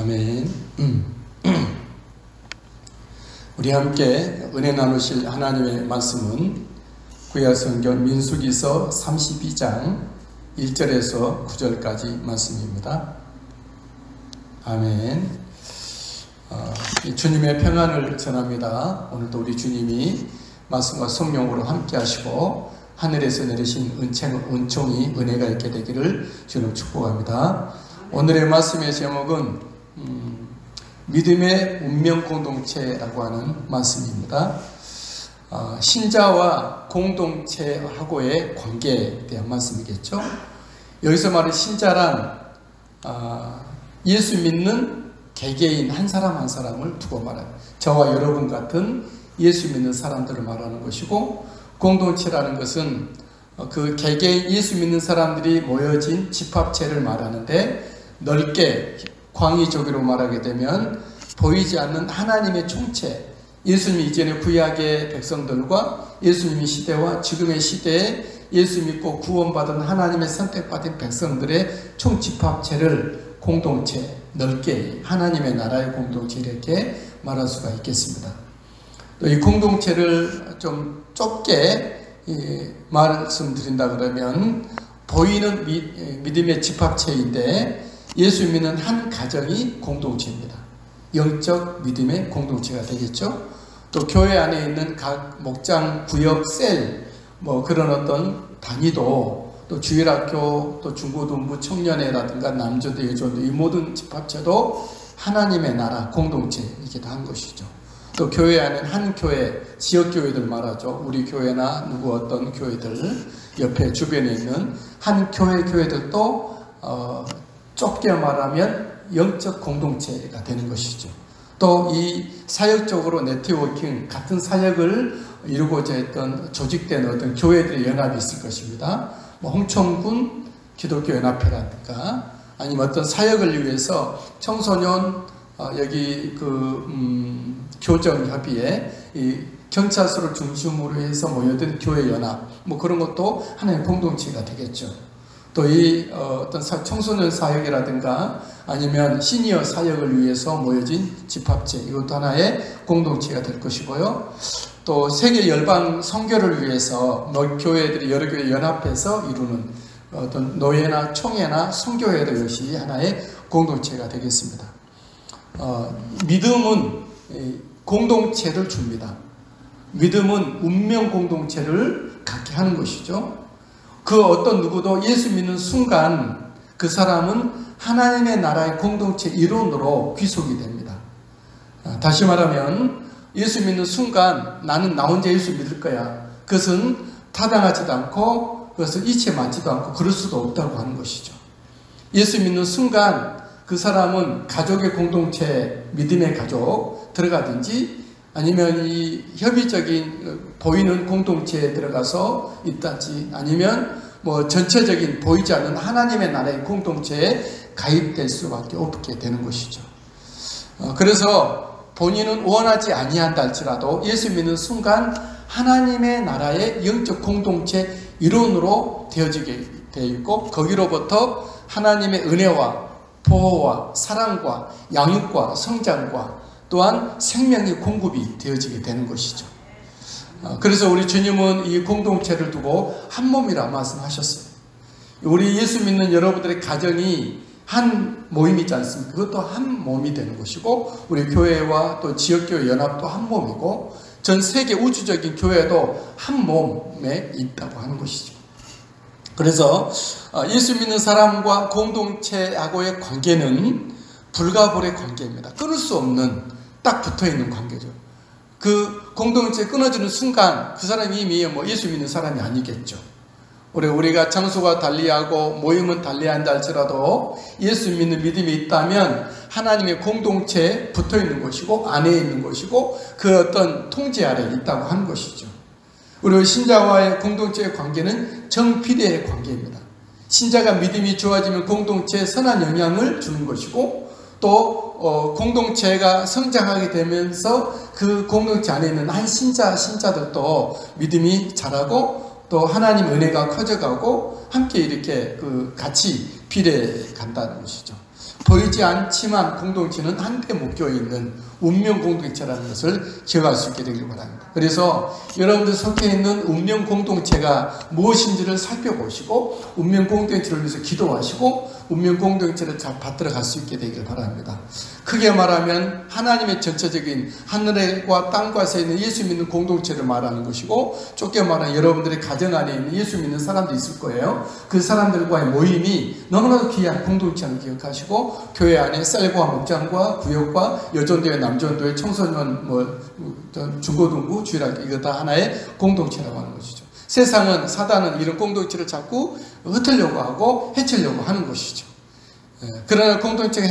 아멘. 우리 함께 은혜 나누실 하나님의 말씀은 구약성경 민수기서 32장 1절에서 9절까지 말씀입니다. 아멘. 주님의 평안을 전합니다. 오늘도 우리 주님이 말씀과 성령으로 함께 하시고 하늘에서 내리신 은총이 은혜가 있게 되기를 주님 축복합니다. 오늘의 말씀의 제목은 믿음의 운명 공동체라고 하는 말씀입니다. 신자와 공동체하고의 관계에 대한 말씀이겠죠. 여기서 말하는 신자란 예수 믿는 개개인 한 사람 한 사람을 두고 말하는, 저와 여러분 같은 예수 믿는 사람들을 말하는 것이고, 공동체라는 것은 그 개개인 예수 믿는 사람들이 모여진 집합체를 말하는데, 넓게 광의적으로 말하게 되면 보이지 않는 하나님의 총체, 예수님 이전의 구약의 백성들과 예수님의 시대와 지금의 시대에 예수 믿고 구원받은 하나님의 선택받은 백성들의 총집합체를 공동체, 넓게 하나님의 나라의 공동체 이렇게 말할 수가 있겠습니다. 또 이 공동체를 좀 좁게 말씀드린다 그러면 보이는 믿음의 집합체인데 예수 믿는 한 가정이 공동체입니다. 영적 믿음의 공동체가 되겠죠. 또 교회 안에 있는 각 목장, 구역, 셀, 그런 어떤 단위도, 또 주일학교, 또 중고등부, 청년회라든가 남조대, 여조대, 이 모든 집합체도 하나님의 나라 공동체이기도 한 것이죠. 또 교회 안에는 한 교회, 지역교회들 말하죠. 우리 교회나 누구 어떤 교회들, 옆에 주변에 있는 한 교회들도 좁게 말하면 영적 공동체가 되는 것이죠. 또 이 사역적으로 네트워킹, 같은 사역을 이루고자 했던 조직된 어떤 교회들의 연합이 있을 것입니다. 홍천군 기독교 연합회라든가, 아니면 어떤 사역을 위해서 청소년 여기 교정협의회, 이 경찰서를 중심으로 해서 모여든 교회 연합, 그런 것도 하나의 공동체가 되겠죠. 또 이 어떤 청소년 사역이라든가 아니면 시니어 사역을 위해서 모여진 집합체, 이것도 하나의 공동체가 될 것이고요. 또 세계 열방 선교를 위해서 교회들이 여러 교회 연합해서 이루는 어떤 노예나 총회나 선교회도 역시 하나의 공동체가 되겠습니다. 믿음은 공동체를 줍니다. 믿음은 운명 공동체를 갖게 하는 것이죠. 그 어떤 누구도 예수 믿는 순간 그 사람은 하나님의 나라의 공동체 일원으로 귀속이 됩니다. 다시 말하면 예수 믿는 순간 나는 나 혼자 예수 믿을 거야. 그것은 타당하지도 않고 그것을 이치에 맞지도 않고 그럴 수도 없다고 하는 것이죠. 예수 믿는 순간 그 사람은 가족의 공동체, 믿음의 가족 들어가든지 아니면 이 협의적인 보이는 공동체에 들어가서 있든지 아니면 전체적인 보이지 않는 하나님의 나라의 공동체에 가입될 수밖에 없게 되는 것이죠. 그래서 본인은 원하지 아니한다 할지라도 예수 믿는 순간 하나님의 나라의 영적 공동체 일원으로 되어지게 되어 있고, 거기로부터 하나님의 은혜와 보호와 사랑과 양육과 성장과 또한 생명의 공급이 되어지게 되는 것이죠. 그래서 우리 주님은 이 공동체를 두고 한 몸이라 말씀하셨어요. 우리 예수 믿는 여러분들의 가정이 한 모임이지 않습니까? 그것도 한 몸이 되는 것이고, 우리 교회와 또 지역교회 연합도 한 몸이고, 전 세계 우주적인 교회도 한 몸에 있다고 하는 것이죠. 그래서 예수 믿는 사람과 공동체하고의 관계는 불가불의 관계입니다. 끊을 수 없는 딱 붙어있는 관계죠. 그 공동체 끊어지는 순간 그 사람이 이미 예수 믿는 사람이 아니겠죠. 우리가 장소가 달리하고 모임은 달리한다 할지라도 예수 믿는 믿음이 있다면 하나님의 공동체에 붙어있는 것이고 안에 있는 것이고 그 어떤 통제 아래에 있다고 하는 것이죠. 우리 신자와의 공동체의 관계는 정비례의 관계입니다. 신자가 믿음이 좋아지면 공동체에 선한 영향을 주는 것이고, 또 공동체가 성장하게 되면서 그 공동체 안에 있는 한 신자들도 믿음이 자라고 또 하나님 은혜가 커져가고 함께 이렇게 같이 비례해 간다는 것이죠. 보이지 않지만 공동체는 한데 묶여 있는 운명 공동체라는 것을 기억할 수 있게 되길 바랍니다. 그래서 여러분들 속해 있는 운명 공동체가 무엇인지를 살펴보시고 운명 공동체를 위해서 기도하시고 운명 공동체를 잘 받들어 갈 수 있게 되길 바랍니다. 크게 말하면 하나님의 전체적인 하늘과 땅과 새 있는 예수 믿는 공동체를 말하는 것이고, 좁게 말하면 여러분들의 가정 안에 있는 예수 믿는 사람도 있을 거예요. 그 사람들과의 모임이 너무나도 귀한 공동체를 기억하시고, 교회 안에 셀과 목장과 구역과 여전도회, 남전도회, 청소년, 중고등부, 주일학교, 이거 다 하나의 공동체라고 하는 것이죠. 세상은, 사단은 이런 공동체를 자꾸 흩으려고 하고 해치려고 하는 것이죠. 그러나 공동체가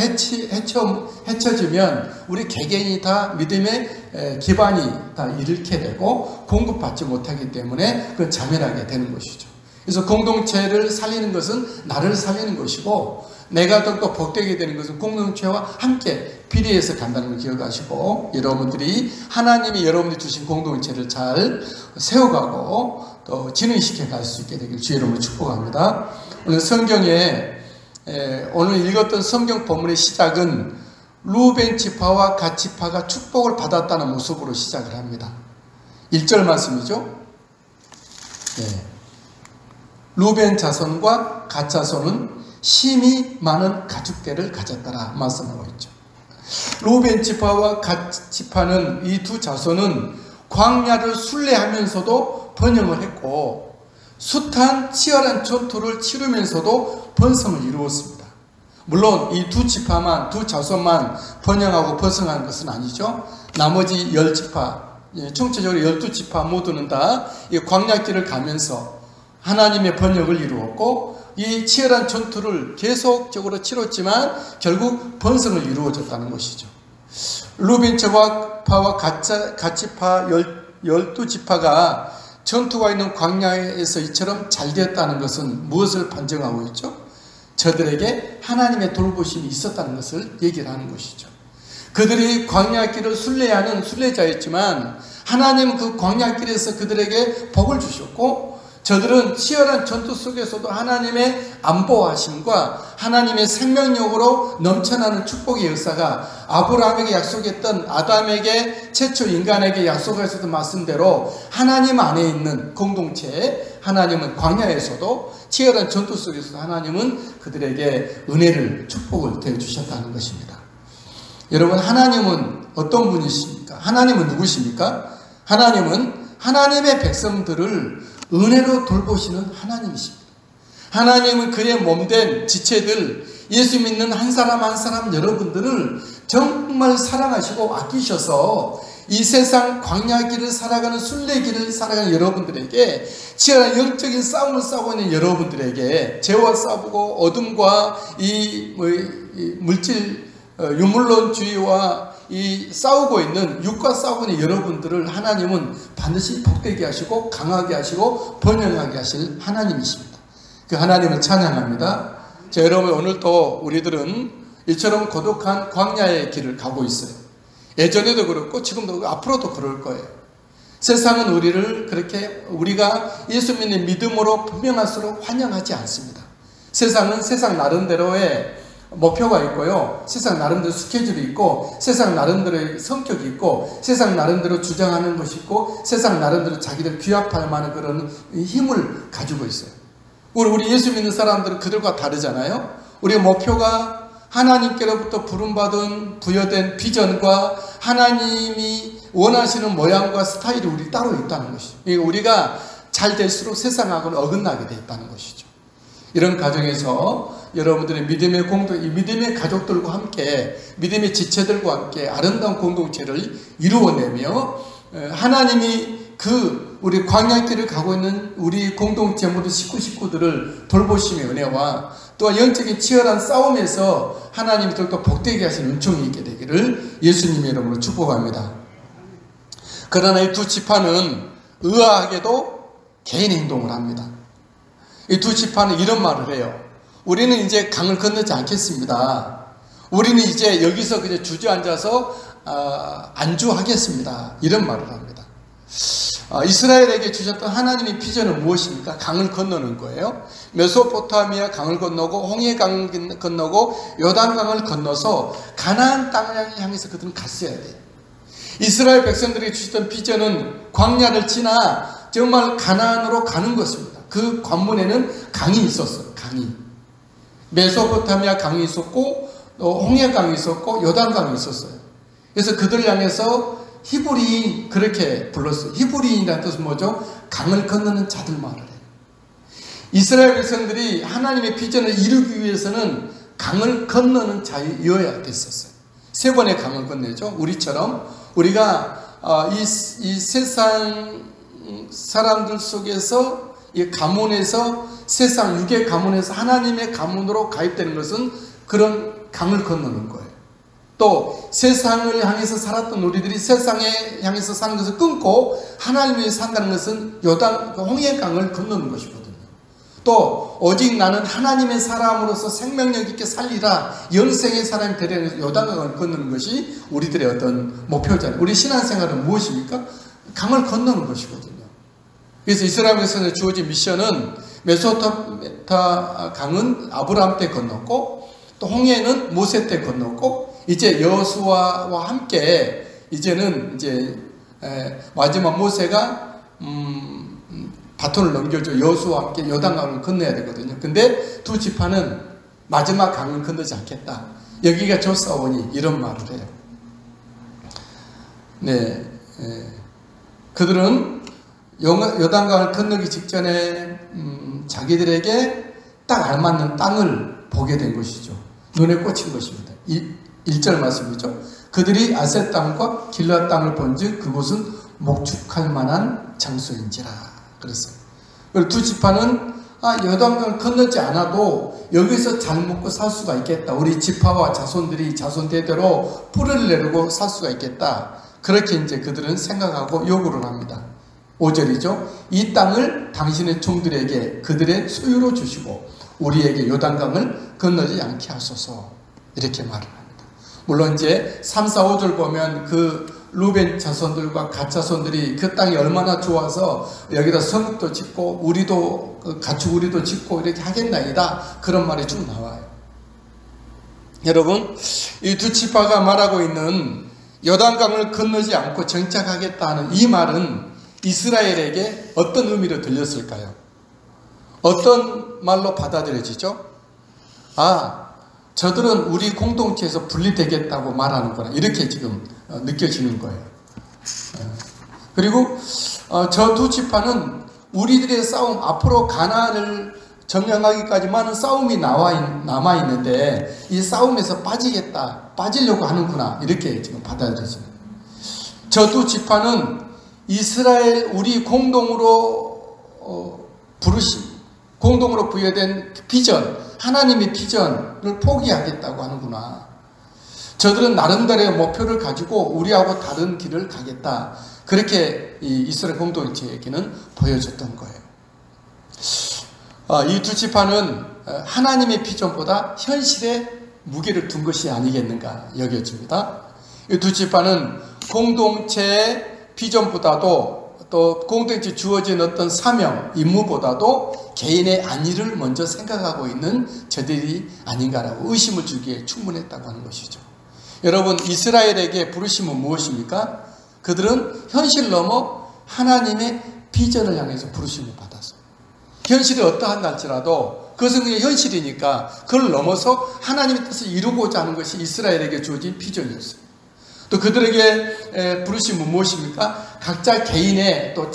해쳐지면 우리 개개인이 다 믿음의 기반이 다 잃게 되고 공급받지 못하기 때문에 그 자멸하게 되는 것이죠. 그래서 공동체를 살리는 것은 나를 살리는 것이고, 내가 더욱더 복되게 되는 것은 공동체와 함께 비례해서 간다는 걸 기억하시고, 여러분들이 하나님이 여러분들이 주신 공동체를 잘 세워가고 또 진행시켜 갈 수 있게 되길 주의 이름으로 축복합니다. 오늘 성경에 오늘 읽었던 성경 본문의 시작은 루벤 지파와 갓 지파가 축복을 받았다는 모습으로 시작을 합니다. 1절 말씀이죠. 루벤 자손과 갓 자손은 심히 많은 가축대를 가졌다라 말씀하고 있죠. 루벤 지파와 갓 지파는, 이 두 자손은 광야를 순례하면서도 번영을 했고 숱한 치열한 전투를 치르면서도 번성을 이루었습니다. 물론 이 두 지파만, 두 자손만 번영하고 번성한 것은 아니죠. 나머지 10지파, 총체적으로 12지파 모두는 다 이 광야길을 가면서 하나님의 번영을 이루었고, 이 치열한 전투를 계속적으로 치렀지만 결국 번성을 이루어졌다는 것이죠. 루벤 지파와 갓 지파 12지파가 전투가 있는 광야에서 이처럼 잘 되었다는 것은 무엇을 반증하고 있죠? 저들에게 하나님의 돌보심이 있었다는 것을 얘기를 하는 것이죠. 그들이 광야길을 순례하는 순례자였지만 하나님은 그 광야길에서 그들에게 복을 주셨고, 저들은 치열한 전투 속에서도 하나님의 안보하심과 하나님의 생명력으로 넘쳐나는 축복의 역사가 아브라함에게 약속했던, 아담에게 최초 인간에게 약속했었던 말씀대로 하나님 안에 있는 공동체에, 하나님은 광야에서도 치열한 전투 속에서도 하나님은 그들에게 은혜를, 축복을 대해주셨다는 것입니다. 여러분, 하나님은 어떤 분이십니까? 하나님은 누구십니까? 하나님은 하나님의 백성들을 은혜로 돌보시는 하나님이십니다. 하나님은 그의 몸된 지체들, 예수 믿는 한 사람 한 사람 여러분들을 정말 사랑하시고 아끼셔서 이 세상 광야길을 살아가는, 순례길을 살아가는 여러분들에게, 치열한 영적인 싸움을 싸우고 있는 여러분들에게, 죄와 싸우고 어둠과 이 물질 유물론주의와 이 싸우고 있는, 육과 싸우고 있는 여러분들을 하나님은 반드시 복되게 하시고 강하게 하시고 번영하게 하실 하나님이십니다. 그 하나님을 찬양합니다. 자, 여러분, 오늘도 우리들은 이처럼 고독한 광야의 길을 가고 있어요. 예전에도 그렇고 지금도 앞으로도 그럴 거예요. 세상은 우리를 그렇게, 우리가 예수 믿는 믿음으로 분명할수록 환영하지 않습니다. 세상은 세상 나름대로의 목표가 있고요, 세상 나름대로 스케줄이 있고, 세상 나름대로의 성격이 있고, 세상 나름대로 주장하는 것이 있고, 세상 나름대로 자기들 규합할 만한 그런 힘을 가지고 있어요. 우리 예수 믿는 사람들은 그들과 다르잖아요. 우리의 목표가 하나님께로부터 부름받은 부여된 비전과 하나님이 원하시는 모양과 스타일이 우리 따로 있다는 것이죠. 우리가 잘 될수록 세상하고는 어긋나게 되어 있다는 것이죠. 이런 과정에서 여러분들의 믿음의 가족들과 함께, 믿음의 지체들과 함께 아름다운 공동체를 이루어내며 하나님이 우리 광야길을 가고 있는 우리 공동체 모두 식구들을 돌보심의 은혜와 또한 영적인 치열한 싸움에서 하나님이 더욱더 복되게 하시는 은총이 있게 되기를 예수님의 이름으로 축복합니다. 그러나 이 두 지파는 의아하게도 개인 행동을 합니다. 이 두 지파는 이런 말을 해요. 우리는 이제 강을 건너지 않겠습니다. 우리는 이제 여기서 그냥 주저앉아서 안주하겠습니다. 이런 말을 합니다. 이스라엘에게 주셨던 하나님의 비전은 무엇입니까? 강을 건너는 거예요. 메소포타미아 강을 건너고 홍해 강을 건너고 요단강을 건너서 가나안 땅을 향해서 그들은 갔어야 돼요. 이스라엘 백성들에게 주셨던 비전은 광야를 지나 정말 가나안으로 가는 것입니다. 그 관문에는 강이 있었어요. 강이. 메소포타미아 강이 있었고 홍해 강이 있었고 요단강이 있었어요. 그래서 그들을 향해서 히브리인 그렇게 불렀어요. 히브리인이라는 뜻은 뭐죠? 강을 건너는 자들 말을 해요. 이스라엘 백성들이 하나님의 비전을 이루기 위해서는 강을 건너는 자여야 됐었어요. 3번의 강을 건네죠. 우리처럼 우리가 이 세상 사람들 속에서 이 가문에서 세상 육의 가문에서 하나님의 가문으로 가입되는 것은 그런 강을 건너는 거예요. 또 세상을 향해서 살았던 우리들이 세상에 향해서 사는 것을 끊고 하나님을 위해 산다는 것은 요단 홍해강을 건너는 것이거든요. 또 오직 나는 하나님의 사람으로서 생명력 있게 살리라, 영생의 사람이 되려는 것을 요단강을 건너는 것이 우리들의 어떤 목표잖아요. 우리 신앙생활은 무엇입니까? 강을 건너는 것이거든요. 그래서 이스라엘 백성에 주어진 미션은 메소포타미아 강은 아브라함 때 건넜고 또 홍해는 모세 때 건넜고 이제 여호수아와 함께 이제는 이제 마지막 모세가 바톤을 넘겨줘 여호수아와 함께 요단강을 건너야 되거든요. 근데 두 지파는 마지막 강을 건너지 않겠다. 여기가 조사오니 이런 말을 해요. 네, 그들은 요단강을 건너기 직전에 자기들에게 딱 알맞는 땅을 보게 된 것이죠. 눈에 꽂힌 것입니다. 1절 말씀이죠. 그들이 아셋 땅과 길앗 땅을 본즉 그곳은 목축할 만한 장소인지라 그랬어요. 그리고 두 지파는 요단강을 건너지 않아도 여기서 잘 먹고 살 수가 있겠다. 우리 지파와 자손들이 자손 대대로 뿌리를 내리고 살 수가 있겠다. 그렇게 이제 그들은 생각하고 요구를 합니다. 5절이죠. 이 땅을 당신의 종들에게 그들의 소유로 주시고 우리에게 요단강을 건너지 않게 하소서. 이렇게 말을 합니다. 물론 이제 3, 4, 5절 보면 그 루벤 자손들과 갓 자손들이 그 땅이 얼마나 좋아서 여기다 성읍도 짓고 우리도 가축 우리도 짓고 이렇게 하겠나이다. 그런 말이 쭉 나와요. 여러분, 이 두 지파가 말하고 있는 요단강을 건너지 않고 정착하겠다는 이 말은 이스라엘에게 어떤 의미로 들렸을까요? 어떤 말로 받아들여지죠? 저들은 우리 공동체에서 분리되겠다고 말하는구나. 이렇게 지금 느껴지는 거예요. 그리고 저 두 지파는 우리들의 싸움, 앞으로 가나안을 점령하기까지 많은 싸움이 남아있는데 이 싸움에서 빠지려고 하는구나. 이렇게 지금 받아들여집니다. 저 두 지파는 이스라엘 우리 공동으로 공동으로 부여된 비전, 하나님의 비전을 포기하겠다고 하는구나. 저들은 나름대로의 목표를 가지고 우리하고 다른 길을 가겠다. 그렇게 이 이스라엘 공동체에게는 보여줬던 거예요. 이 두 지파는 하나님의 비전보다 현실에 무게를 둔 것이 아니겠는가 여겨집니다. 이 두 지파는 공동체의 비전보다도 또 공동체에 주어진 어떤 사명, 임무보다도 개인의 안위를 먼저 생각하고 있는 저들이 아닌가라고 의심을 주기에 충분했다고 하는 것이죠. 여러분, 이스라엘에게 부르심은 무엇입니까? 그들은 현실 넘어 하나님의 비전을 향해서 부르심을 받았어요. 현실이 어떠한가 할지라도 그것은 그냥 현실이니까 그걸 넘어서 하나님의 뜻을 이루고자 하는 것이 이스라엘에게 주어진 비전이었어요. 또 그들에게 부르심은 무엇입니까? 각자 개인의 또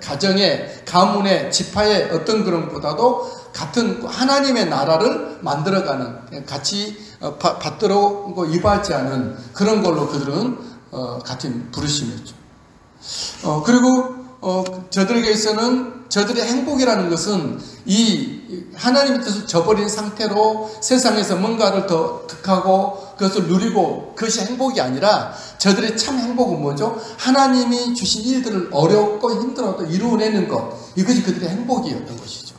가정의 가문의 지파의 어떤 그런 것보다도 같은 하나님의 나라를 만들어가는 같이 받들어 이바지하는 그런 걸로 그들은 같은 부르심이었죠. 그리고 저들에게 있어서는 저들의 행복이라는 것은 이 하나님의 뜻을 저버린 상태로 세상에서 뭔가를 더 득하고 그것을 누리고 그것이 행복이 아니라 저들의 참 행복은 뭐죠? 하나님이 주신 일들을 어렵고 힘들어도 이루어내는 것, 이것이 그들의 행복이었던 것이죠.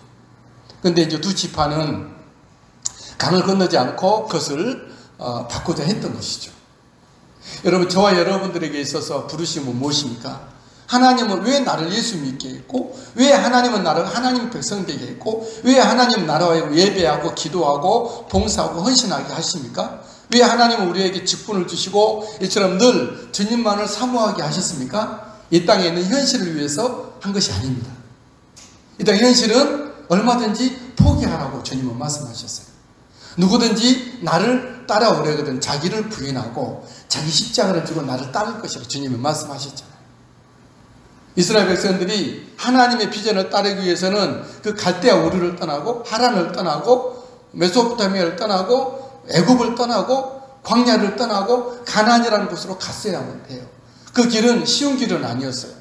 그런데 이제 두 지파는 강을 건너지 않고 그것을 받고자 했던 것이죠. 여러분, 저와 여러분들에게 있어서 부르심은 무엇입니까? 하나님은 왜 나를 예수 믿게 했고, 왜 하나님은 나를 하나님 백성 되게 했고, 왜 하나님 나라에 예배하고 기도하고 봉사하고 헌신하게 하십니까? 왜 하나님은 우리에게 직분을 주시고 이처럼 늘 주님만을 사모하게 하셨습니까? 이 땅에 있는 현실을 위해서 한 것이 아닙니다. 이 땅 현실은 얼마든지 포기하라고 주님은 말씀하셨어요. 누구든지 나를 따라오려거든 자기를 부인하고 자기 십자가를 지고 나를 따를 것이라고 주님은 말씀하셨잖아요. 이스라엘 백성들이 하나님의 비전을 따르기 위해서는 그 갈대아 우르를 떠나고 하란을 떠나고 메소포타미아를 떠나고 애굽을 떠나고 광야를 떠나고 가나안이라는 곳으로 갔어야만 해요. 그 길은 쉬운 길은 아니었어요.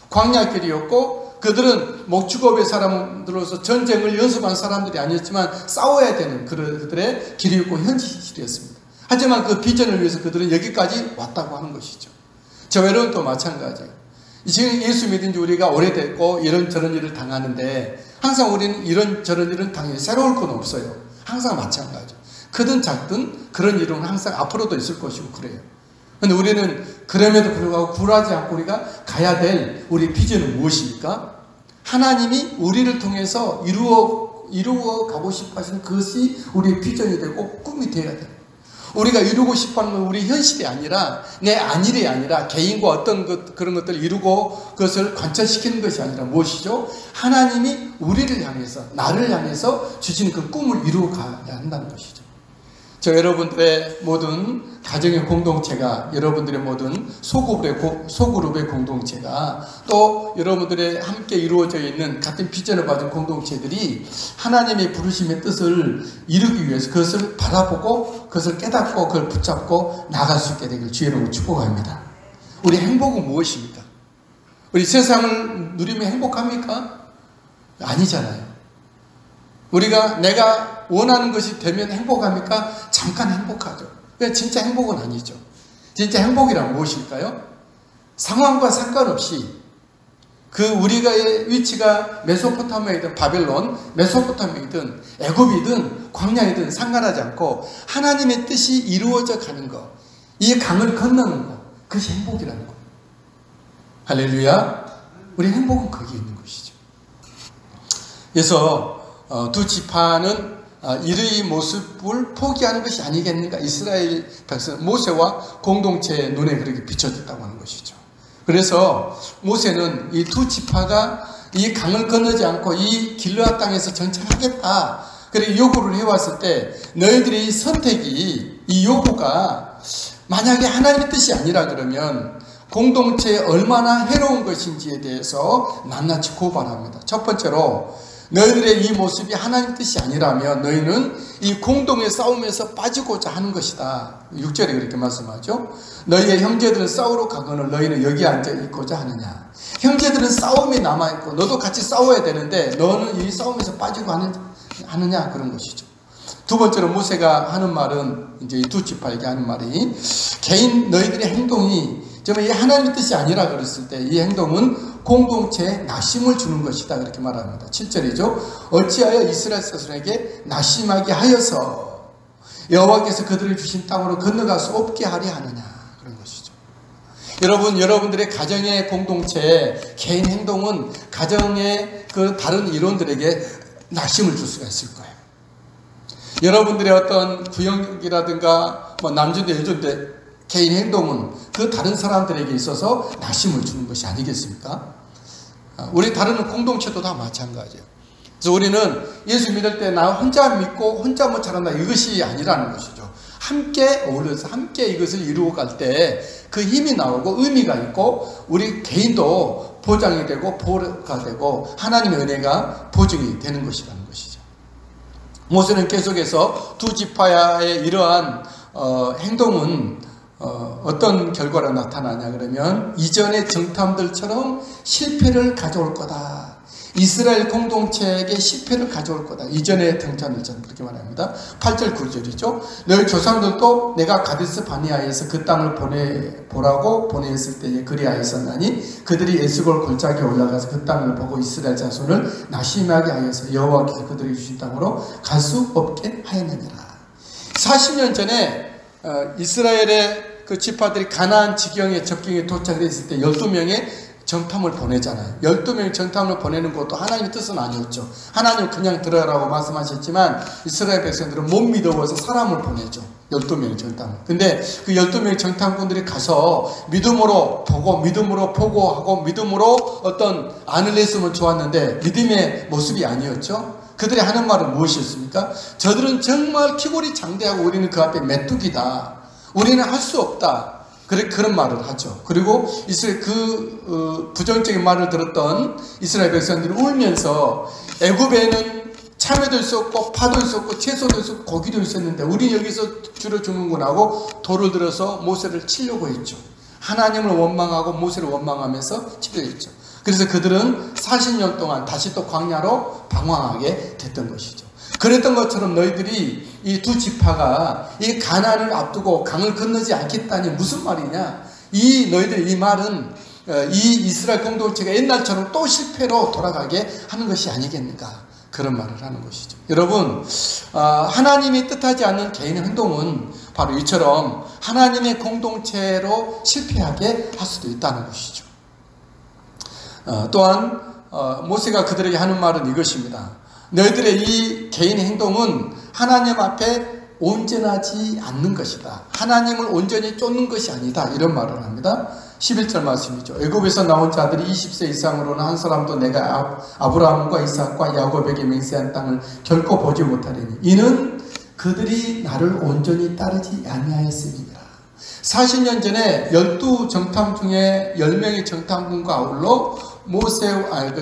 광야 길이었고 그들은 목축업의 사람들로서 전쟁을 연습한 사람들이 아니었지만 싸워야 되는 그들의 길이었고 현실이었습니다. 하지만 그 비전을 위해서 그들은 여기까지 왔다고 하는 것이죠. 저와 여러분도 마찬가지예요. 지금 예수 믿은 지 우리가 오래됐고 이런저런 일을 당하는데 항상 우리는 이런저런 일은 당연히 새로울 건 없어요. 항상 마찬가지죠. 크든 작든 그런 일은 항상 앞으로도 있을 것이고 그래요. 그런데 우리는 그럼에도 불구하고 굴하지 않고 우리가 가야 될 우리 비전은 무엇입니까? 하나님이 우리를 통해서 이루어 가고 싶어 하시는 그것이 우리의 비전이 되고 꿈이 되어야 돼요. 우리가 이루고 싶어 하는 건 우리 현실이 아니라 내 안일이 아니라 개인과 어떤 그런 것들을 이루고 그것을 관철시키는 것이 아니라 무엇이죠? 하나님이 우리를 향해서 나를 향해서 주신 그 꿈을 이루어 가야 한다는 것이죠. 저 여러분들의 모든 가정의 공동체가 여러분들의 모든 소그룹의 공동체가 또 여러분들의 함께 이루어져 있는 같은 비전을 가진 공동체들이 하나님의 부르심의 뜻을 이루기 위해서 그것을 바라보고 그것을 깨닫고 그걸 붙잡고 나갈 수 있게 되길 주의 이름으로 축복합니다. 우리 행복은 무엇입니까? 우리 세상을 누리면 행복합니까? 아니잖아요. 내가 원하는 것이 되면 행복합니까? 잠깐 행복하죠. 진짜 행복은 아니죠. 진짜 행복이란 무엇일까요? 상황과 상관없이 우리가의 위치가 메소포타미아이든 바벨론, 메소포타미아이든 애굽이든 광야이든 상관하지 않고 하나님의 뜻이 이루어져 가는 것, 이 강을 건너는 것, 그것이 행복이라는 것. 할렐루야. 우리 행복은 거기에 있는 것이죠. 그래서 두 지파는 이의 모습을 포기하는 것이 아니겠는가? 이스라엘 백성 모세와 공동체의 눈에 그렇게 비춰졌다고 하는 것이죠. 그래서 모세는 이 두 지파가 이 강을 건너지 않고 이 길르앗 땅에서 정착하겠다 그렇게 요구를 해왔을 때 너희들의 이 선택이 이 요구가 만약에 하나님의 뜻이 아니라 그러면 공동체에 얼마나 해로운 것인지에 대해서 낱낱이 고발합니다. 첫 번째로 너희들의 이 모습이 하나님 뜻이 아니라면 너희는 이 공동의 싸움에서 빠지고자 하는 것이다. 6절에 그렇게 말씀하죠. 너희의 형제들은 싸우러 가거늘 너희는 여기 앉아 있고자 하느냐. 형제들은 싸움이 남아있고 너도 같이 싸워야 되는데 너는 이 싸움에서 빠지고 하느냐 그런 것이죠. 두 번째로 모세가 하는 말은 이제 이 두 지파에게 하는 말이 개인 너희들의 행동이 정말 이 하나님의 뜻이 아니라 그랬을 때 이 행동은 공동체에 낙심을 주는 것이다 그렇게 말합니다. 7절이죠. 어찌하여 이스라엘 자손에게 낙심하게 하여서 여호와께서 그들을 주신 땅으로 건너갈 수 없게 하려 하느냐 그런 것이죠. 여러분들의 가정의 공동체의 개인 행동은 가정의 그 다른 이론들에게 낙심을 줄 수가 있을 거예요. 여러분들의 어떤 구역이라든가 남주대 여주대 개인 행동은 그 다른 사람들에게 있어서 낙심을 주는 것이 아니겠습니까? 우리 다른 공동체도 다 마찬가지예요. 그래서 우리는 예수 믿을 때 나 혼자 믿고 혼자 못 잘한다 이것이 아니라는 것이죠. 함께 어울려서 함께 이것을 이루어 갈 때 그 힘이 나오고 의미가 있고 우리 개인도 보장이 되고 보호가 되고 하나님의 은혜가 보증이 되는 것이라는 것이죠. 모세는 계속해서 두 지파의 이러한 행동은 어떤 결과로 나타나냐 그러면 이전의 정탐들처럼 실패를 가져올 거다. 이스라엘 공동체에게 실패를 가져올 거다. 이전의 정탐들처럼 그렇게 말합니다. 8절 9절이죠. 너희 조상들도 내가 가데스 바네아에서 그 땅을 보라고 보내었을 때에 그리하였었나니 그들이 에스골 골짜기에 올라가서 그 땅을 보고 이스라엘 자손을 낙심하게 하여서 여호와께서 그들에게 주신 땅으로 갈 수 없게 하였느니라. 40년 전에 이스라엘의 그 지파들이 가나안 지경에 접경에 도착했을 때 12명의 정탐을 보내잖아요. 12명의 정탐을 보내는 것도 하나님의 뜻은 아니었죠. 하나님 그냥 들어라고 말씀하셨지만 이스라엘 백성들은 못 믿어서 사람을 보내죠. 12명의 정탐. 근데 그 12명의 정탐꾼들이 가서 믿음으로 보고 믿음으로 보고하고 믿음으로 어떤 안을 냈으면 좋았는데 믿음의 모습이 아니었죠. 그들이 하는 말은 무엇이었습니까? 저들은 정말 키골이 장대하고 우리는 그 앞에 메뚜기다. 우리는 할 수 없다. 그런 말을 하죠. 그리고 이스라엘 부정적인 말을 들었던 이스라엘 백성들이 울면서 애굽에는 참외도 있었고 파도 있었고 채소도 있었고 고기도 있었는데 우리 여기서 주로 죽는구나 하고 돌을 들어서 모세를 치려고 했죠. 하나님을 원망하고 모세를 원망하면서 치려했죠. 그래서 그들은 40년 동안 다시 또 광야로 방황하게 됐던 것이죠. 그랬던 것처럼 너희들이 이 두 지파가 이 가나안을 앞두고 강을 건너지 않겠다니 무슨 말이냐? 너희들 이 말은 이 이스라엘 공동체가 옛날처럼 또 실패로 돌아가게 하는 것이 아니겠는가? 그런 말을 하는 것이죠. 여러분, 하나님이 뜻하지 않는 개인의 행동은 바로 이처럼 하나님의 공동체로 실패하게 할 수도 있다는 것이죠. 또한 모세가 그들에게 하는 말은 이것입니다. 너희들의 이 개인의 행동은 하나님 앞에 온전하지 않는 것이다. 하나님을 온전히 쫓는 것이 아니다. 이런 말을 합니다. 11절 말씀이죠. 애굽에서 나온 자들이 20세 이상으로는 한 사람도 내가 아브라함과 이삭과 야곱에게 맹세한 땅을 결코 보지 못하리니 이는 그들이 나를 온전히 따르지 아니하였음이니라. 40년 전에 12정탐 중에 10명의 정탐군과 아울러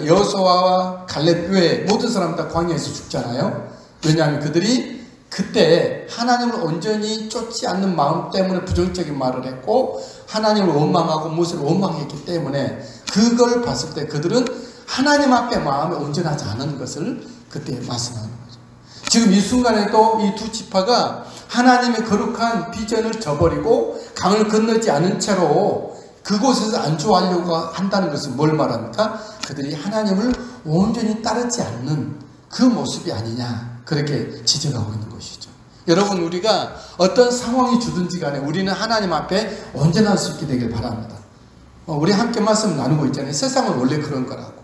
여호수아와 갈렙 외에 모든 사람 다 광야에서 죽잖아요. 왜냐하면 그들이 그때 하나님을 온전히 쫓지 않는 마음 때문에 부정적인 말을 했고 하나님을 원망하고 모세를 원망했기 때문에 그걸 봤을 때 그들은 하나님 앞에 마음이 온전하지 않은 것을 그때 말씀하는 거죠. 지금 이 순간에도 이 두 지파가 하나님의 거룩한 비전을 저버리고 강을 건너지 않은 채로 그곳에서 안주하려고 한다는 것은 뭘 말합니까? 그들이 하나님을 온전히 따르지 않는 그 모습이 아니냐, 그렇게 지적하고 있는 것이죠. 여러분, 우리가 어떤 상황이 주든지 간에 우리는 하나님 앞에 온전할 수 있게 되길 바랍니다. 우리 함께 말씀 나누고 있잖아요. 세상은 원래 그런 거라고.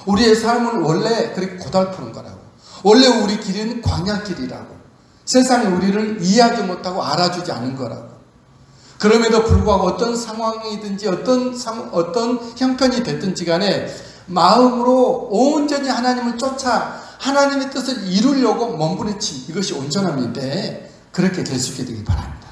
우리의 삶은 원래 그렇게 고달픈 거라고. 원래 우리 길은 광야길이라고. 세상이 우리를 이해하지 못하고 알아주지 않은 거라고. 그럼에도 불구하고 어떤 상황이든지 어떤 형편이 됐든지 간에 마음으로 온전히 하나님을 쫓아 하나님의 뜻을 이루려고 몸부림치, 이것이 온전함인데 그렇게 될 수 있게 되길 바랍니다.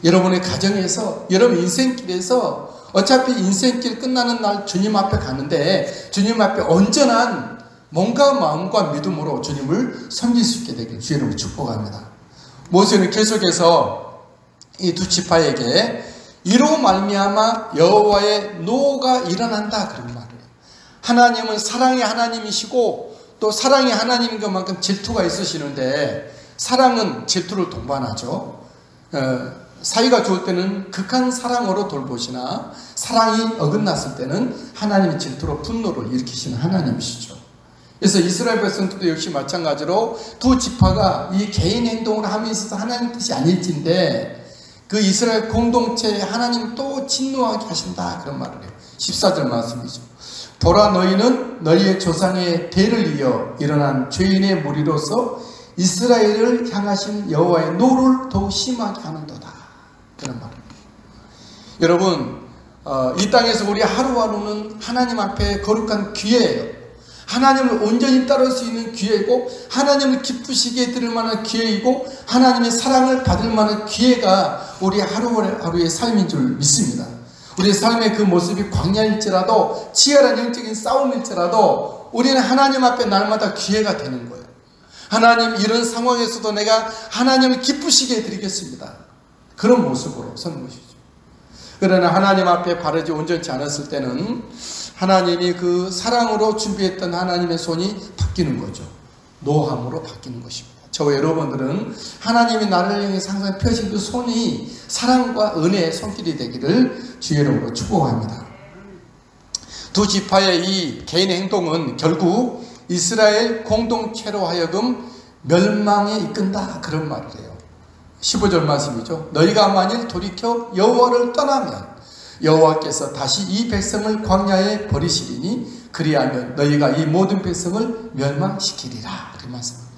여러분의 가정에서, 여러분 인생길에서 어차피 인생길 끝나는 날 주님 앞에 가는데 주님 앞에 온전한 몸과 마음과 믿음으로 주님을 섬길 수 있게 되길 주의 이름으로 축복합니다. 모세는 계속해서 이 두 지파에게 이로 말미암아 여호와의 노가 일어난다, 그런 말을 해요. 하나님은 사랑의 하나님이시고 또 사랑의 하나님인 것만큼 질투가 있으시는데 사랑은 질투를 동반하죠. 사이가 좋을 때는 극한 사랑으로 돌보시나 사랑이 어긋났을 때는 하나님의 질투로 분노를 일으키시는 하나님이시죠. 그래서 이스라엘 백성들도 역시 마찬가지로 두 지파가 이 개인 행동을 하면서 하나님 뜻이 아닐진데 그 이스라엘 공동체에 하나님 또 진노하게 하신다, 그런 말을 해요. 14절 말씀이죠. 보라, 너희는 너희의 조상의 대를 이어 일어난 죄인의 무리로서 이스라엘을 향하신 여호와의 노를 더욱 심하게 하는도다, 그런 말입니다. 여러분, 이 땅에서 우리 하루하루는 하나님 앞에 거룩한 기회예요. 하나님을 온전히 따를 수 있는 기회이고 하나님을 기쁘시게 들을 만한 기회이고 하나님의 사랑을 받을 만한 기회가 우리 하루하루의 삶인 줄 믿습니다. 우리의 삶의 그 모습이 광야일지라도 치열한 영적인 싸움일지라도 우리는 하나님 앞에 날마다 기회가 되는 거예요. 하나님, 이런 상황에서도 내가 하나님을 기쁘시게 해드리겠습니다, 그런 모습으로 서는 것이죠. 그러나 하나님 앞에 바르지 온전치 않았을 때는 하나님이 그 사랑으로 준비했던 하나님의 손이 바뀌는 거죠. 노함으로 바뀌는 것입니다. 저와 여러분들은 하나님이 나를 향해 항상 펴신 그 손이 사랑과 은혜의 손길이 되기를 주의 이름으로 축복합니다. 두 지파의 이 개인의 행동은 결국 이스라엘 공동체로 하여금 멸망에 이끈다, 그런 말을 해요. 15절 말씀이죠. 너희가 만일 돌이켜 여호와를 떠나면 여호와께서 다시 이 백성을 광야에 버리시리니 그리하면 너희가 이 모든 백성을 멸망시키리라. 그렇게 말씀합니다.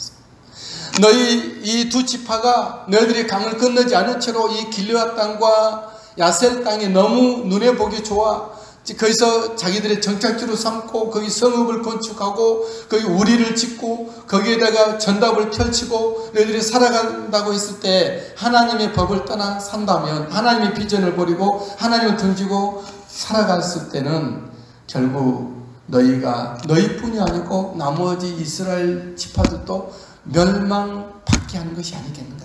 너희 이 두 지파가 너희들이 강을 건너지 않은 채로 이 길르앗 땅과 야셀 땅이 너무 눈에 보기 좋아 거기서 자기들의 정착지로 삼고 거기 성읍을 건축하고 거기 우리를 짓고 거기에다가 전답을 펼치고 너희들이 살아간다고 했을 때 하나님의 법을 떠나 산다면 하나님의 비전을 버리고 하나님을 등지고 살아갔을 때는 결국 너희뿐이 아니고 나머지 이스라엘 지파들도 멸망받게 하는 것이 아니겠는가.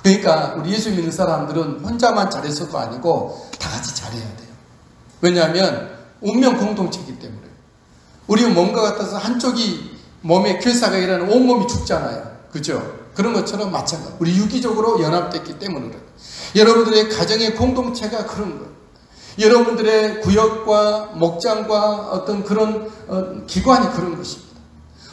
그러니까 우리 예수 믿는 사람들은 혼자만 잘해서도 아니고 다 같이 잘해야 돼요. 왜냐하면 운명 공동체이기 때문에. 우리 몸과 같아서 한쪽이 몸에 괴사가 일어나면 온몸이 죽잖아요. 그죠? 그런 것처럼 마찬가지. 우리 유기적으로 연합됐기 때문에 그래요. 여러분들의 가정의 공동체가 그런 거예요. 여러분들의 구역과 목장과 어떤 그런 기관이 그런 것입니다.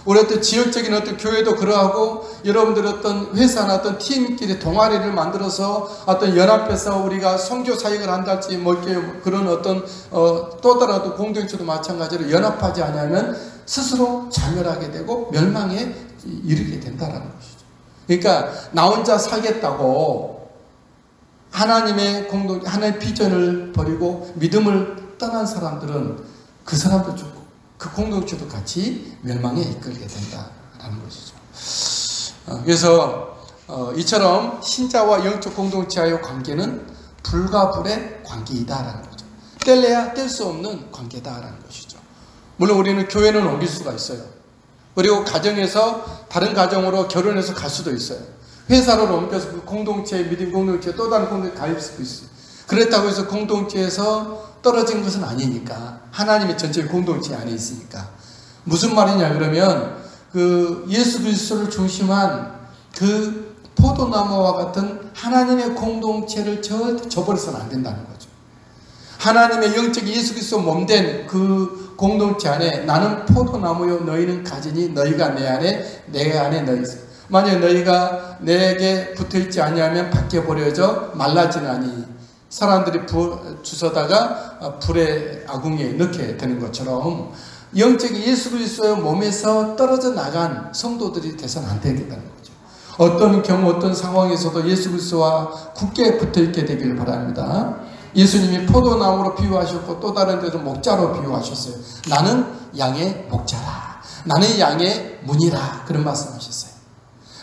우리 어떤 지역적인 어떤 교회도 그러하고 여러분들 어떤 회사나 어떤 팀끼리 동아리를 만들어서 어떤 연합해서 우리가 선교 사역을 한달지 뭐 그런 어떤 또 다른 어떤 공동체도 마찬가지로 연합하지 않으면 스스로 자멸하게 되고 멸망에 이르게 된다는 것이죠. 그러니까 나 혼자 살겠다고 하나님의 비전을 버리고 믿음을 떠난 사람들은 그 사람도 죽고 그 공동체도 같이 멸망에 이끌게 된다는 것이죠. 그래서 이처럼 신자와 영적 공동체와의 관계는 불과 불의 관계이다라는 거죠. 뗄래야 뗄 수 없는 관계다라는 것이죠. 물론 우리는 교회는 옮길 수가 있어요. 그리고 가정에서 다른 가정으로 결혼해서 갈 수도 있어요. 회사로 옮겨서 그 공동체, 믿음 공동체, 또 다른 공동체에 가입할 수도 있어요. 그렇다고 해서 공동체에서 떨어진 것은 아니니까. 하나님의 전체 공동체 안에 있으니까. 무슨 말이냐 그러면 그 예수 그리스도를 중심한 그 포도나무와 같은 하나님의 공동체를 절대 저버려서는 안 된다는 거죠. 하나님의 영적인 예수 그리스도 몸된 그 공동체 안에 나는 포도나무요 너희는 가지니 너희가 내 안에 내가 안에 너희 있어. 만약 너희가 내게 붙어있지 아니하면 밖에 버려져 말라지나니 사람들이 주워다가 불의 아궁이에 넣게 되는 것처럼 영적인 예수 그리스도의 몸에서 떨어져 나간 성도들이 돼서는 안 되겠다는 거죠. 어떤 경우 어떤 상황에서도 예수 그리스도와 굳게 붙어있게 되기를 바랍니다. 예수님이 포도나무로 비유하셨고 또 다른 데도 목자로 비유하셨어요. 나는 양의 목자라. 나는 양의 문이라. 그런 말씀하셨어요.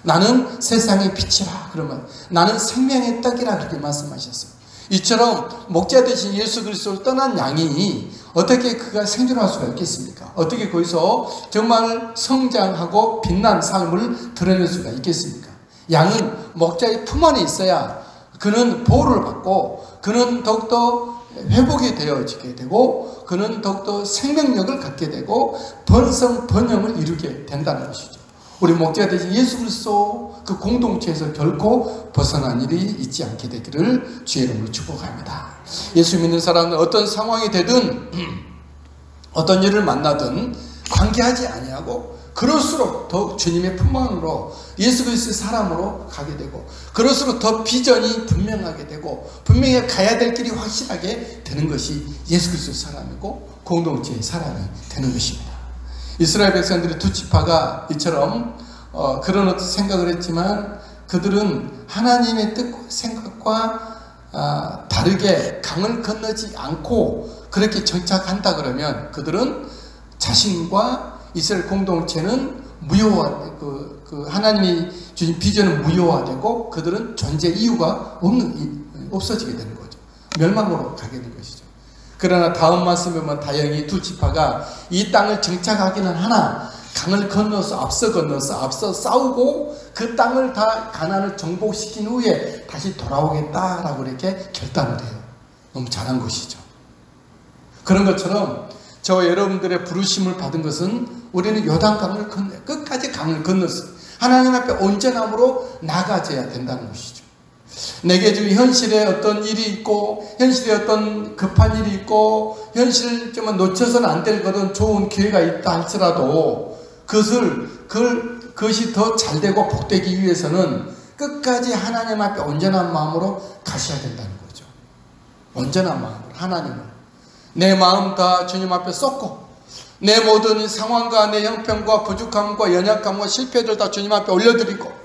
나는 세상의 빛이라. 그런 말. 나는 생명의 떡이라. 그렇게 말씀하셨어요. 이처럼 목자 되신 예수 그리스도를 떠난 양이 어떻게 그가 생존할 수가 있겠습니까? 어떻게 거기서 정말 성장하고 빛난 삶을 드러낼 수가 있겠습니까? 양은 목자의 품 안에 있어야 그는 보호를 받고 그는 더욱더 회복이 되어지게 되고 그는 더욱더 생명력을 갖게 되고 번성번영을 이루게 된다는 것이죠. 우리 목자가 되신 예수 그리스도 그 공동체에서 결코 벗어난 일이 있지 않게 되기를 주의 이름으로 축복합니다. 예수 믿는 사람은 어떤 상황이 되든 어떤 일을 만나든 관계하지 아니하고 그럴수록 더욱 주님의 품 안으로 예수 그리스도의 사람으로 가게 되고 그럴수록 더 비전이 분명하게 되고 분명히 가야 될 길이 확실하게 되는 것이 예수 그리스도의 사람이고 공동체의 사람이 되는 것입니다. 이스라엘 백성들의 두 지파가 이처럼 그런 어떤 생각을 했지만 그들은 하나님의 뜻 생각과 다르게 강을 건너지 않고 그렇게 정착한다 그러면 그들은 자신과 이스라엘 공동체는 하나님이 주신 비전은 무효화되고 그들은 존재 이유가 없어지게 되는 거죠. 멸망으로 가게 된 것이죠. 그러나 다음 말씀에 보면 다행히 두 지파가 이 땅을 정착하기는 하나 강을 건너서 앞서 싸우고 그 땅을 다 가나안을 정복시킨 후에 다시 돌아오겠다라고 이렇게 결단을 해요. 너무 잘한 것이죠. 그런 것처럼 저와 여러분들의 부르심을 받은 것은 우리는 요단강을 끝까지 강을 건너서 하나님 앞에 온전함으로 나가져야 된다는 것이죠. 내게 지금 현실에 어떤 일이 있고 현실에 어떤 급한 일이 있고 현실을 좀 놓쳐서는 안 될 거든 좋은 기회가 있다 할지라도 그것이 더 잘되고 복되기 위해서는 끝까지 하나님 앞에 온전한 마음으로 가셔야 된다는 거죠. 온전한 마음으로 하나님을 내 마음 다 주님 앞에 쏟고 내 모든 상황과 내 형편과 부족함과 연약함과 실패들 다 주님 앞에 올려드리고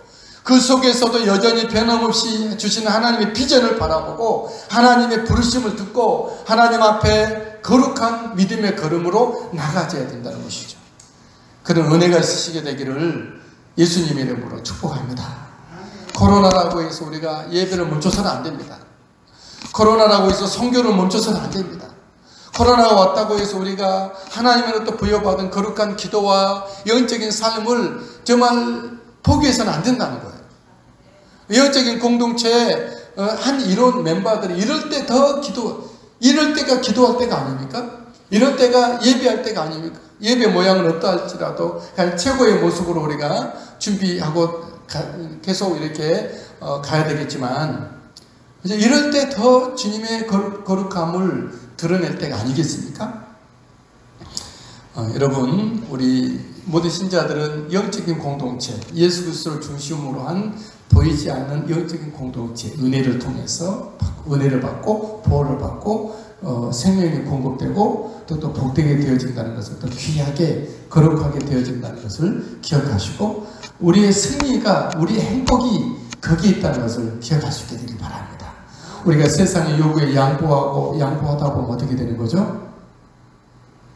그 속에서도 여전히 변함없이 주시는 하나님의 비전을 바라보고 하나님의 부르심을 듣고 하나님 앞에 거룩한 믿음의 걸음으로 나가져야 된다는 것이죠. 그런 은혜가 있으시게 되기를 예수님 이름으로 축복합니다. 코로나라고 해서 우리가 예배를 멈춰서는 안 됩니다. 코로나라고 해서 선교를 멈춰서는 안 됩니다. 코로나가 왔다고 해서 우리가 하나님으로부터 부여받은 거룩한 기도와 영적인 삶을 정말 포기해서는 안 된다는 거예요. 영적인 공동체의 한 이론 멤버들이 이럴 때 더 이럴 때가 기도할 때가 아닙니까? 이럴 때가 예배할 때가 아닙니까? 예배 모양은 어떠할지라도 그냥 최고의 모습으로 우리가 준비하고 계속 이렇게 가야 되겠지만 이제 이럴 때 더 주님의 거룩함을 드러낼 때가 아니겠습니까? 여러분, 우리 모든 신자들은 영적인 공동체, 예수 그리스도를 중심으로 한 보이지 않는 영적인 공동체, 은혜를 통해서 은혜를 받고 보호를 받고 생명이 공급되고 또 복되게 되어진다는 것을, 또 귀하게 거룩하게 되어진다는 것을 기억하시고 우리의 승리가, 우리의 행복이 거기에 있다는 것을 기억할 수 있게 되길 바랍니다. 우리가 세상의 요구에 양보하다 보면 어떻게 되는 거죠?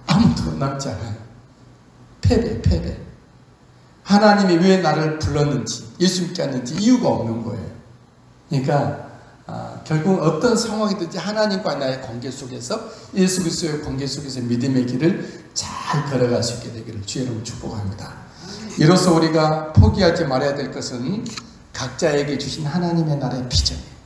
아무도 남지 않아요. 패배. 하나님이 왜 나를 불렀는지, 예수 믿게 했는지 이유가 없는 거예요. 그러니까 결국 어떤 상황이든지 하나님과 나의 관계 속에서, 예수 그리스도의 관계 속에서 믿음의 길을 잘 걸어갈 수 있게 되기를 주의 이름으로 축복합니다. 이로써 우리가 포기하지 말아야 될 것은 각자에게 주신 하나님의 나라의 비전이에요.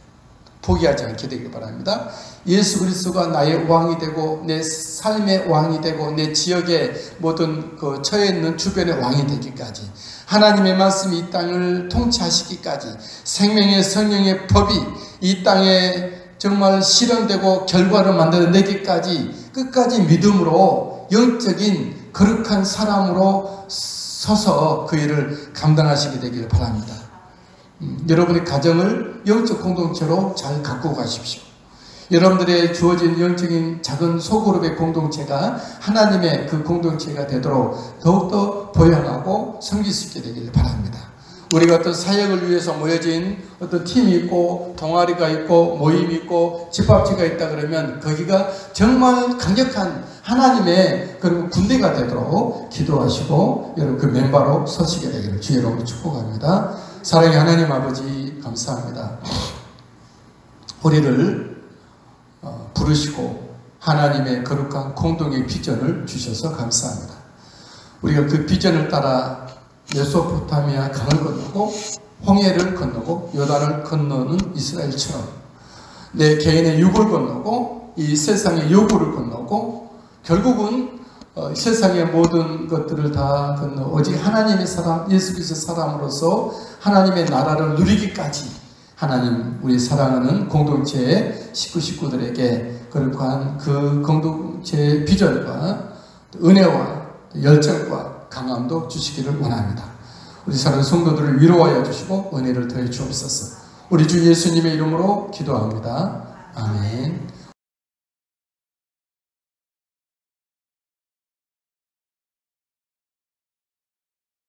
포기하지 않게 되길 바랍니다. 예수 그리스도가 나의 왕이 되고 내 삶의 왕이 되고 내 지역의 모든 그 처해 있는 주변의 왕이 되기까지, 하나님의 말씀이 이 땅을 통치하시기까지, 생명의 성령의 법이 이 땅에 정말 실현되고 결과를 만들어내기까지 끝까지 믿음으로 영적인 거룩한 사람으로 서서 그 일을 감당하시게 되기를 바랍니다. 여러분의 가정을 영적 공동체로 잘 갖고 가십시오. 여러분들의 주어진 영적인 작은 소그룹의 공동체가 하나님의 그 공동체가 되도록 더욱더 보양하고 섬길 수 있게 되기를 바랍니다. 우리가 어떤 사역을 위해서 모여진 어떤 팀이 있고 동아리가 있고 모임이 있고 집합지가 있다 그러면 거기가 정말 강력한 하나님의 그런 군대가 되도록 기도하시고 여러분 그 멤버로 서시게 되기를 주의 이름으로 축복합니다. 사랑의 하나님 아버지, 감사합니다. 우리를 부르시고 하나님의 거룩한 공동의 비전을 주셔서 감사합니다. 우리가 그 비전을 따라 메소포타미아 강을 건너고 홍해를 건너고 요단을 건너는 이스라엘처럼 내 개인의 육을 건너고 이 세상의 요구를 건너고 결국은 세상의 모든 것들을 다 건너 오직 하나님의 사람, 예수 그리스도 사람으로서 하나님의 나라를 누리기까지 하나님, 우리 사랑하는 공동체의 식구들에게 거룩한 그 공동체의 비전과 은혜와 열정과 강함도 주시기를 원합니다. 우리 사랑하는 성도들을 위로하여 주시고 은혜를 더해 주옵소서. 우리 주 예수님의 이름으로 기도합니다. 아멘.